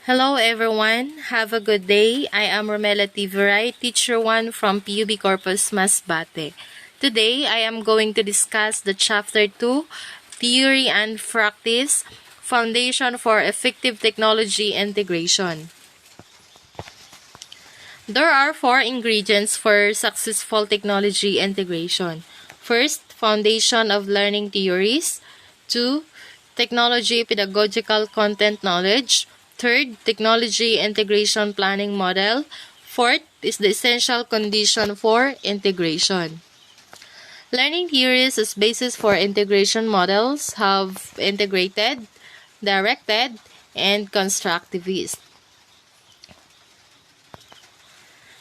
Hello everyone, have a good day. I am Romela Tiveray, Teacher 1 from PUB Corpus Masbate. Today, I am going to discuss the Chapter 2, Theory and Practice, Foundation for Effective Technology Integration. There are four ingredients for successful technology integration. First, foundation of learning theories. 2. Technology pedagogical content knowledge. Third, technology integration planning model. Fourth is the essential condition for integration. Learning theories as basis for integration models have integrated, directed, and constructivist.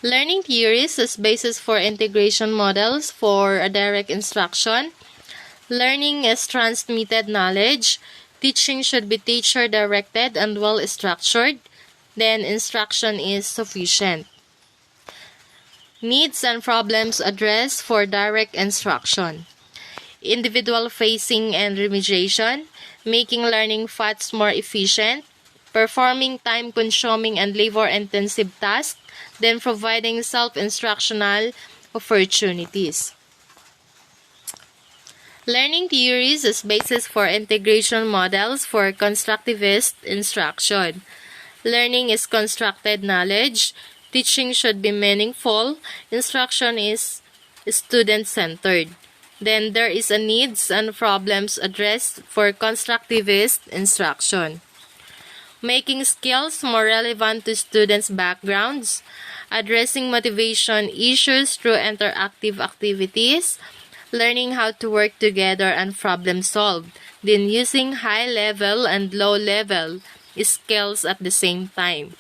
Learning theories as basis for integration models for a direct instruction. Learning is transmitted knowledge. Teaching should be teacher-directed and well-structured. Then instruction is sufficient. Needs and problems addressed for direct instruction. Individual facing and remediation. Making learning paths more efficient. Performing time-consuming and labor-intensive tasks. Then providing self-instructional opportunities. Learning theories as basis for integration models for constructivist instruction. Learning is constructed knowledge. Teaching should be meaningful. Instruction is student-centered. Then there is a needs and problems addressed for constructivist instruction. Making skills more relevant to students' backgrounds. Addressing motivation issues through interactive activities. Learning how to work together and problem solve, then using high level and low level skills at the same time.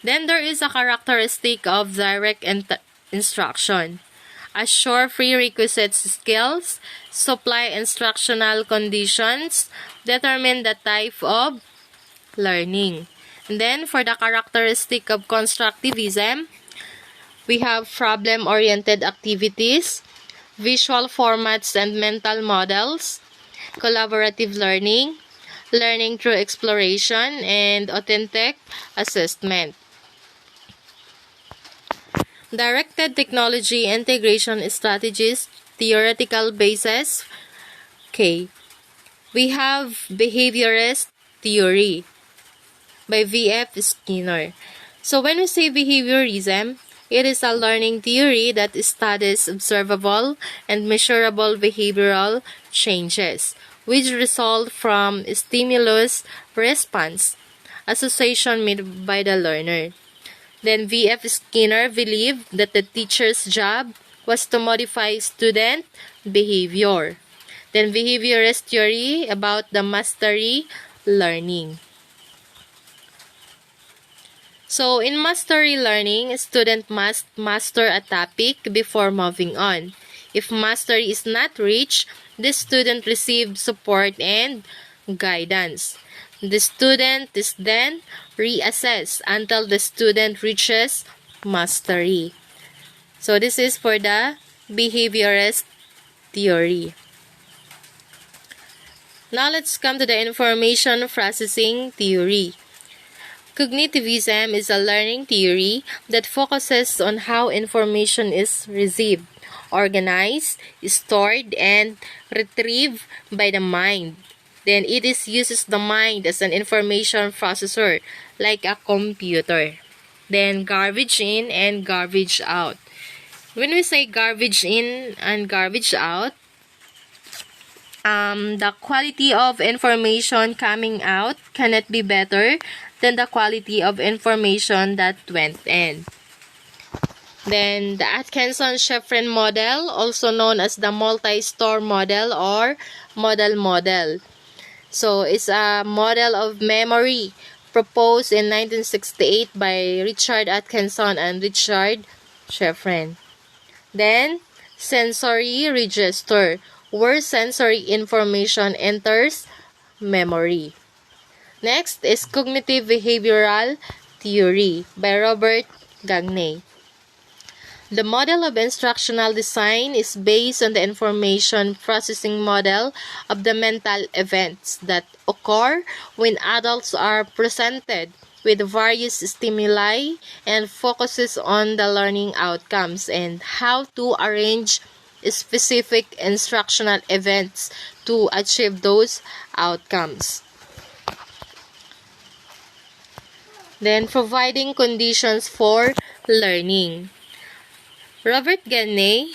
Then there is a characteristic of direct instruction. Assure prerequisite skills, supply instructional conditions, determine the type of learning. And then for the characteristic of constructivism, we have problem-oriented activities, visual formats and mental models, collaborative learning, learning through exploration, and authentic assessment. Directed technology integration strategies, theoretical basis. Okay. We have behaviorist theory by V.F. Skinner. So when we say behaviorism, it is a learning theory that studies observable and measurable behavioral changes, which result from stimulus response association made by the learner. Then V.F. Skinner believed that the teacher's job was to modify student behavior. Then behaviorist theory about the mastery learning. So, in mastery learning, a student must master a topic before moving on. If mastery is not reached, the student receives support and guidance. The student is then reassessed until the student reaches mastery. So, this is for the behaviorist theory. Now, let's come to the information processing theory. Cognitivism is a learning theory that focuses on how information is received, organized, stored, and retrieved by the mind. Then it uses the mind as an information processor, like a computer. Then garbage in and garbage out. When we say garbage in and garbage out, the quality of information coming out cannot be better than the quality of information that went in. Then, the Atkinson-Shiffrin model, also known as the multi-store model or modal model. So, it's a model of memory proposed in 1968 by Richard Atkinson and Richard Shiffrin. Then, sensory register, where sensory information enters memory. Next is cognitive behavioral theory by Robert Gagne. The model of instructional design is based on the information processing model of the mental events that occur when adults are presented with various stimuli and focuses on the learning outcomes and how to arrange specific instructional events to achieve those outcomes. Then, providing conditions for learning. Robert Gagne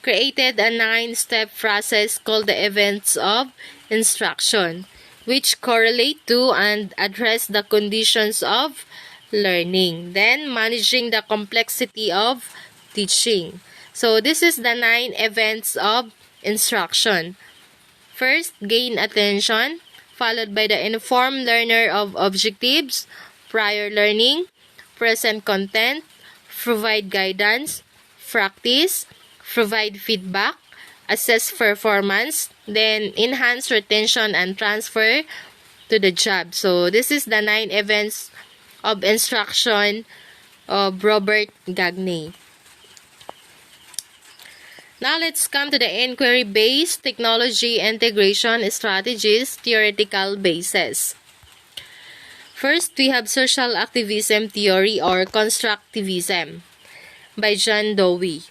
created a 9-step process called the events of instruction, which correlate to and address the conditions of learning. Then, managing the complexity of teaching. So, this is the 9 events of instruction. First, gain attention, followed by the informed learner of objectives, prior learning, present content, provide guidance, practice, provide feedback, assess performance, then enhance retention and transfer to the job. So this is the 9 events of instruction of Robert Gagne. Now let's come to the inquiry-based technology integration strategies theoretical basis. First, we have social activism theory or constructivism by John Dewey.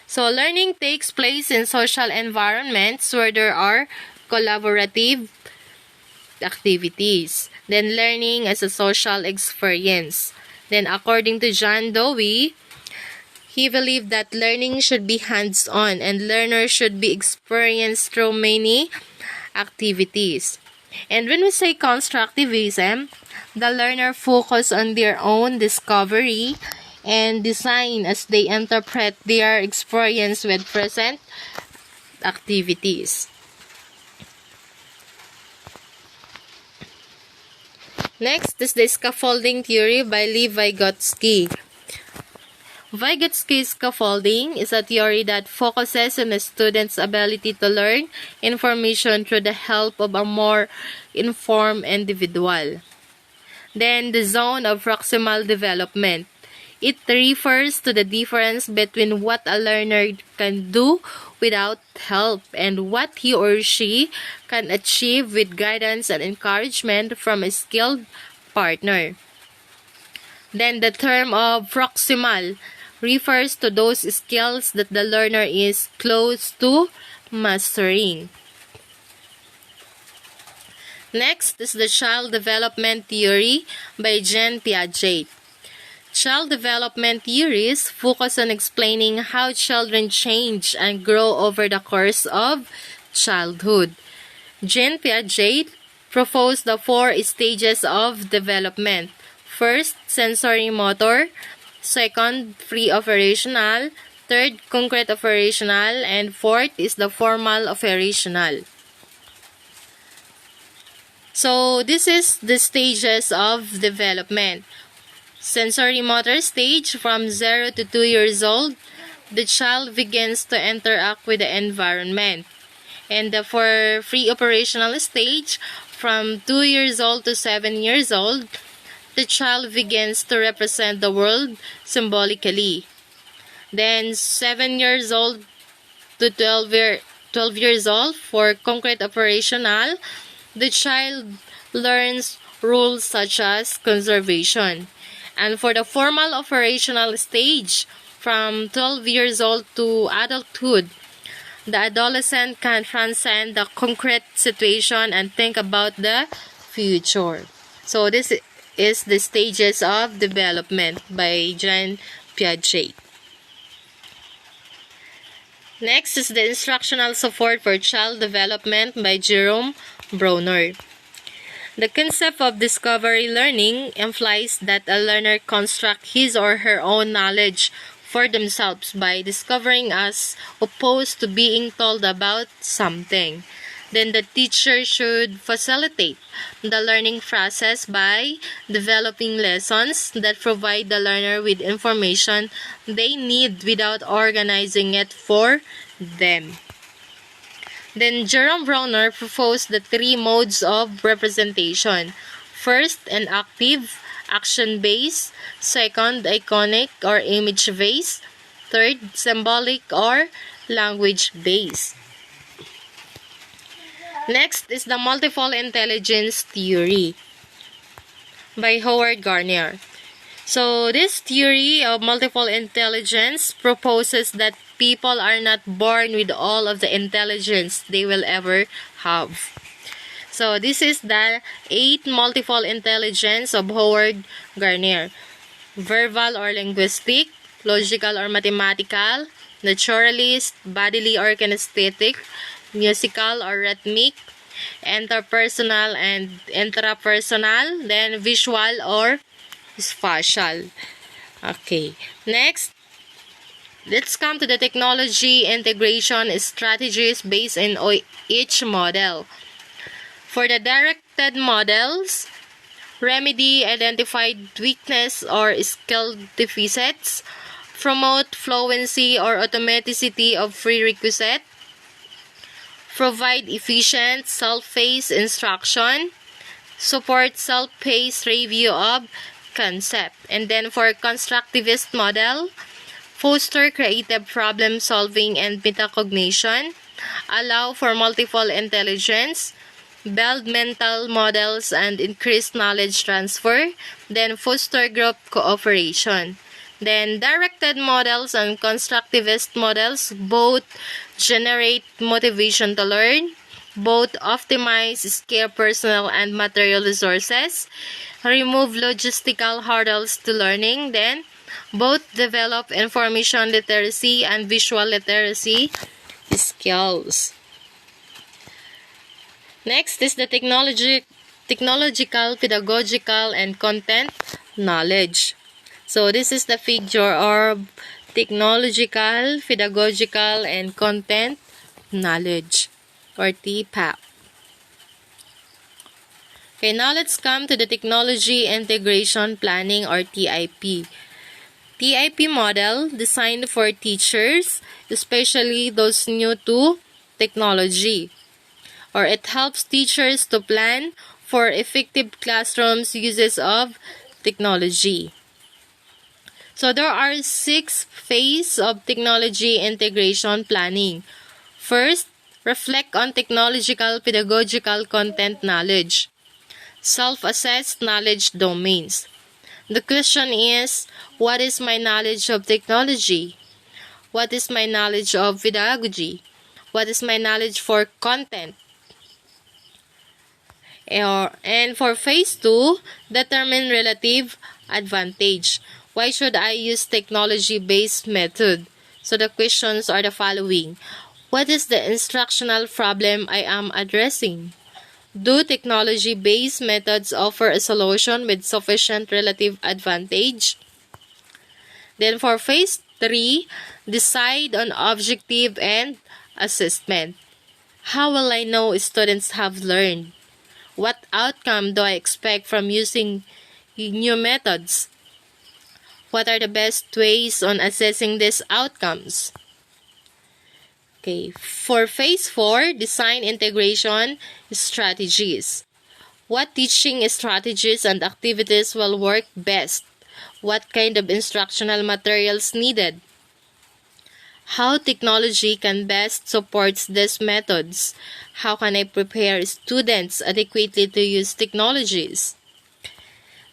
So, learning takes place in social environments where there are collaborative activities. Then, learning as a social experience. Then, according to John Dewey, he believed that learning should be hands-on and learners should be experienced through many activities. And when we say constructivism, the learner focus on their own discovery and design as they interpret their experience with present activities. Next is the scaffolding theory by Lev Vygotsky. Vygotsky's scaffolding is a theory that focuses on a student's ability to learn information through the help of a more informed individual. Then, the zone of proximal development. It refers to the difference between what a learner can do without help and what he or she can achieve with guidance and encouragement from a skilled partner. Then, the term of proximal refers to those skills that the learner is close to mastering. Next is the child development theory by Jean Piaget. Child development theories focus on explaining how children change and grow over the course of childhood. Jean Piaget proposed the 4 stages of development. First, sensory motor. Second, pre-operational. Third, concrete operational. And fourth is the formal operational. So, this is the stages of development. Sensory motor stage, from 0 to 2 years old, the child begins to interact with the environment. And for pre-operational stage, from 2 years old to 7 years old, the child begins to represent the world symbolically. Then 7 years old to 12 years old, for concrete operational, the child learns rules such as conservation. And for the formal operational stage, from 12 years old to adulthood, the adolescent can transcend the concrete situation and think about the future. So this is the stages of development by Jean Piaget. Next is the instructional support for child development by Jerome Bruner. The concept of discovery learning implies that a learner constructs his or her own knowledge for themselves by discovering as opposed to being told about something. Then the teacher should facilitate the learning process by developing lessons that provide the learner with information they need without organizing it for them. Then Jerome Bruner proposed the 3 modes of representation. First, an active, action-based. Second, iconic or image-based. Third, symbolic or language-based. Next is the multiple intelligence theory by Howard Gardner. So, this theory of multiple intelligence proposes that people are not born with all of the intelligence they will ever have. So, this is the 8 multiple intelligence of Howard Gardner. Verbal or linguistic, logical or mathematical, naturalist, bodily or kinesthetic, musical or rhythmic, interpersonal and intrapersonal, then visual or spatial. Okay, next, let's come to the technology integration strategies based on each model. For the directed models, remedy identified weakness or skill deficits, promote fluency or automaticity of prerequisite, provide efficient self-paced instruction, support self-paced review of concept. And then for constructivist model, foster creative problem solving and metacognition, allow for multiple intelligence, build mental models and increase knowledge transfer, then foster group cooperation. Then directed models and constructivist models both generate motivation to learn, both optimize scarce personal and material resources, remove logistical hurdles to learning, then both develop information literacy and visual literacy skills. Next is the technological, pedagogical, and content knowledge. So this is the figure of technological, pedagogical, and content knowledge, or TPAP. Okay, now let's come to the technology integration planning, or TIP. TIP model designed for teachers, especially those new to technology. Or it helps teachers to plan for effective classrooms uses of technology. So there are 6 phases of technology integration planning. First, reflect on technological pedagogical content knowledge. Self-assess knowledge domains. The question is, what is my knowledge of technology? What is my knowledge of pedagogy? What is my knowledge for content? And for phase 2, determine relative advantage. Why should I use technology-based method? So the questions are the following. What is the instructional problem I am addressing? Do technology-based methods offer a solution with sufficient relative advantage? Then for phase 3, decide on objective and assessment. How will I know students have learned? What outcome do I expect from using new methods? What are the best ways on assessing these outcomes? Okay, for phase 4, design integration strategies. What teaching strategies and activities will work best? What kind of instructional materials needed? How technology can best support these methods? How can I prepare students adequately to use technologies?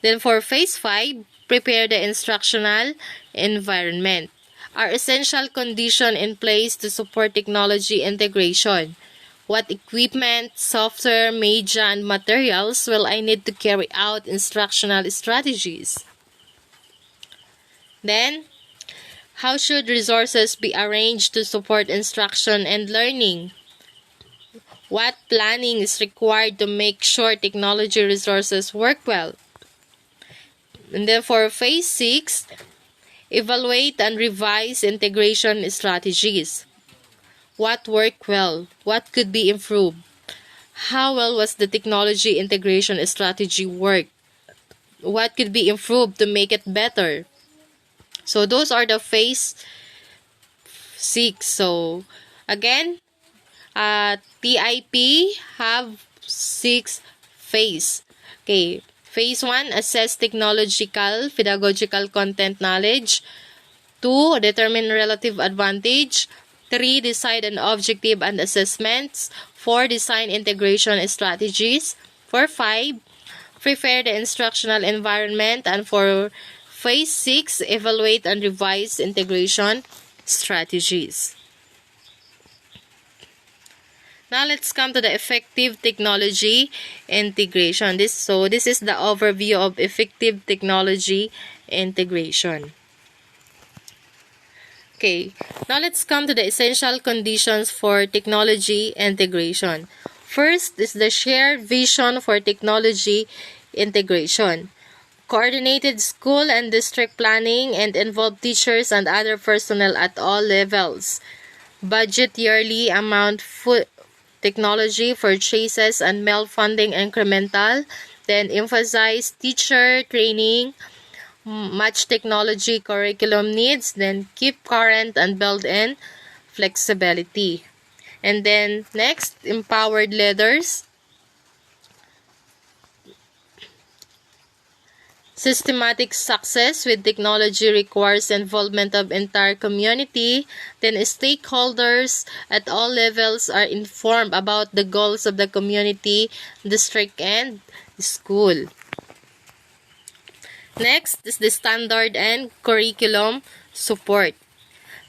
Then for phase 5, prepare the instructional environment. Are essential conditions in place to support technology integration? What equipment, software, media, and materials will I need to carry out instructional strategies? Then, how should resources be arranged to support instruction and learning? What planning is required to make sure technology resources work well? And then for phase 6, evaluate and revise integration strategies. What worked well? What could be improved? How well was the technology integration strategy work? What could be improved to make it better? So those are the phase 6. So again, TIP have 6 phase. Okay, phase 1, assess technological, pedagogical content knowledge. 2. Determine relative advantage. 3. Decide on objective and assessments. 4. Design integration strategies. For 5. Prepare the instructional environment. And for phase 6, evaluate and revise integration strategies. Now let's come to the effective technology integration. This is the overview of effective technology integration. Okay, now let's come to the essential conditions for technology integration. First is the shared vision for technology integration. Coordinated school and district planning and involve teachers and other personnel at all levels. Budget yearly amount technology purchases and MEL funding incremental. Then emphasize teacher training, match technology curriculum needs, then keep current and build in flexibility. And then next, empowered leaders. Systematic success with technology requires involvement of entire community. Then stakeholders at all levels are informed about the goals of the community, district, and school. Next is the standard and curriculum support.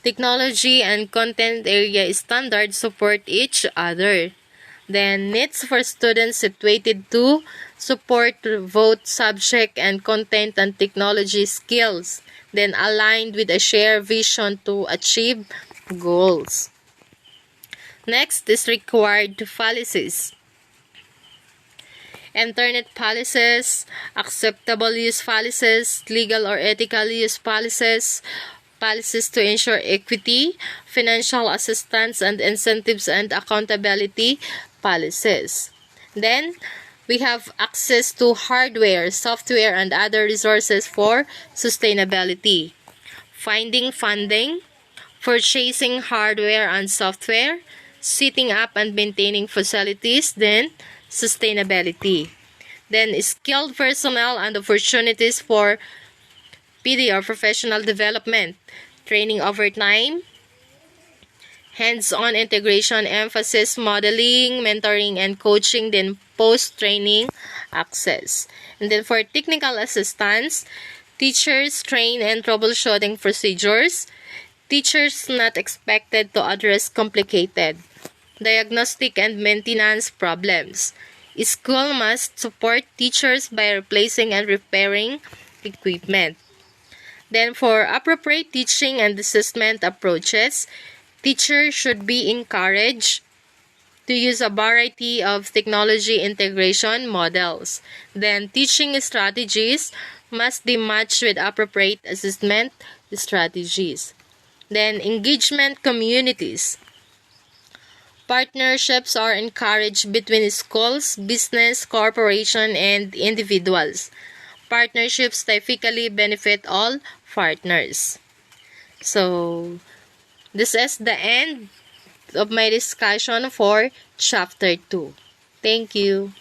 Technology and content area standards support each other. Then needs for students situated to support both subject and content and technology skills. Then aligned with a shared vision to achieve goals. Next is required policies. Internet policies, acceptable use policies, legal or ethical use policies, policies to ensure equity, financial assistance and incentives and accountability policies. Then, we have access to hardware, software, and other resources for sustainability. Finding funding, purchasing hardware and software, setting up and maintaining facilities, then sustainability. Then skilled personnel and opportunities for PD or professional development, training over time, hands-on integration, emphasis, modeling, mentoring, and coaching, then post-training access. And then for technical assistance, teachers train and troubleshooting procedures, teachers not expected to address complicated diagnostic and maintenance problems. School must support teachers by replacing and repairing equipment. Then for appropriate teaching and assessment approaches, teachers should be encouraged to use a variety of technology integration models. Then teaching strategies must be matched with appropriate assessment strategies. Then engagement communities. Partnerships are encouraged between schools, business, corporation, and individuals. Partnerships typically benefit all partners. So, this is the end of my discussion for Chapter 2. Thank you.